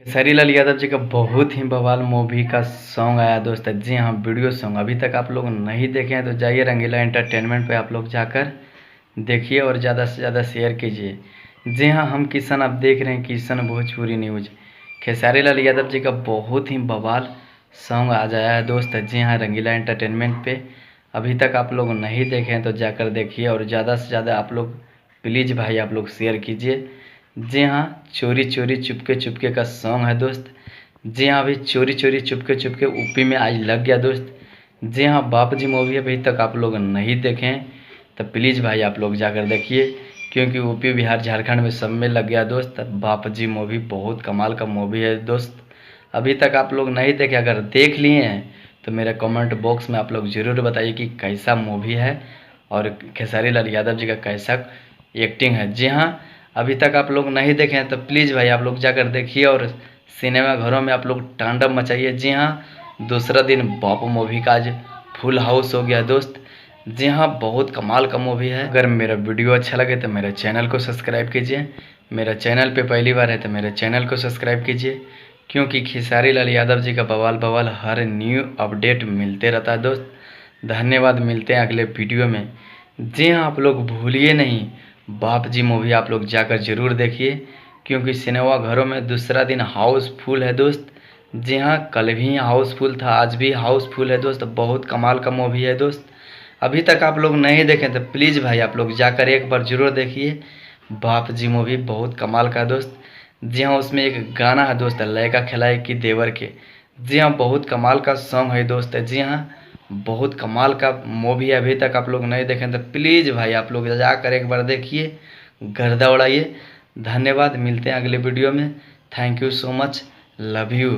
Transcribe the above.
खेसारी लाल यादव जी का बहुत ही बवाल मूवी का सॉन्ग आया दोस्त। जी हाँ, वीडियो सॉन्ग अभी तक आप लोग नहीं देखे हैं तो जाइए रंगीला एंटरटेनमेंट पे आप लोग जाकर देखिए और ज़्यादा से ज़्यादा शेयर कीजिए। जी हाँ, हम किशन आप देख रहे हैं किशन भोजपुरी न्यूज। खेसारी लाल यादव जी का बहुत ही बवाल सॉन्ग आज आया है दोस्त। जी हाँ, रंगीला एंटरटेनमेंट पे अभी तक आप लोग नहीं देखे हैं तो जाकर देखिए और ज़्यादा से ज़्यादा आप लोग प्लीज़ भाई आप लोग शेयर कीजिए। जी हाँ, चोरी चोरी चुपके चुपके का सॉन्ग है दोस्त। जी हाँ, अभी चोरी चोरी चुपके चुपके यूपी में आज लग गया दोस्त। जी हाँ, बाप जी मूवी अभी तक आप लोग नहीं देखे हैं तो प्लीज़ भाई आप लोग जाकर देखिए, क्योंकि यूपी बिहार झारखंड में सब में लग गया दोस्त। बाप जी मूवी बहुत कमाल का मूवी है दोस्त। अभी तक आप लोग नहीं देखे, अगर देख लिए हैं तो मेरे कमेंट बॉक्स में आप लोग ज़रूर बताइए कि कैसा मूवी है और खेसारी लाल यादव जी का कैसा एक्टिंग है। जी हाँ, अभी तक आप लोग नहीं देखे हैं तो प्लीज़ भाई आप लोग जाकर देखिए और सिनेमा घरों में आप लोग तांडव मचाइए। जी हाँ, दूसरा दिन बापू मूवी का आज फुल हाउस हो गया दोस्त। जी हाँ, बहुत कमाल का मूवी है। अगर मेरा वीडियो अच्छा लगे तो मेरे चैनल को सब्सक्राइब कीजिए। मेरा चैनल पे पहली बार है तो मेरे चैनल को सब्सक्राइब कीजिए, क्योंकि खेसारी लाल यादव जी का बवाल बवाल हर न्यू अपडेट मिलते रहता है दोस्त। धन्यवाद, मिलते हैं अगले वीडियो में। जी हाँ, आप लोग भूलिए नहीं, बाप जी मूवी आप लोग जाकर ज़रूर देखिए, क्योंकि सिनेमा घरों में दूसरा दिन हाउसफुल है दोस्त। जी हाँ, कल भी हाउसफुल था, आज भी हाउसफुल है दोस्त। बहुत कमाल का मूवी है दोस्त। अभी तक आप लोग नहीं देखें तो प्लीज़ भाई आप लोग जाकर एक बार ज़रूर देखिए। बाप जी मूवी बहुत कमाल का दोस्त। जी हाँ, उसमें एक गाना है दोस्त, लड़का खिलाए कि देवर के। जी हाँ, बहुत कमाल का सॉन्ग है दोस्त। जी हाँ, बहुत कमाल का मूवी है। अभी तक आप लोग नहीं देखें तो प्लीज़ भाई आप लोग जाकर एक बार देखिए, गर्दा उड़ाइए। धन्यवाद, मिलते हैं अगले वीडियो में। Thank you so much, love you.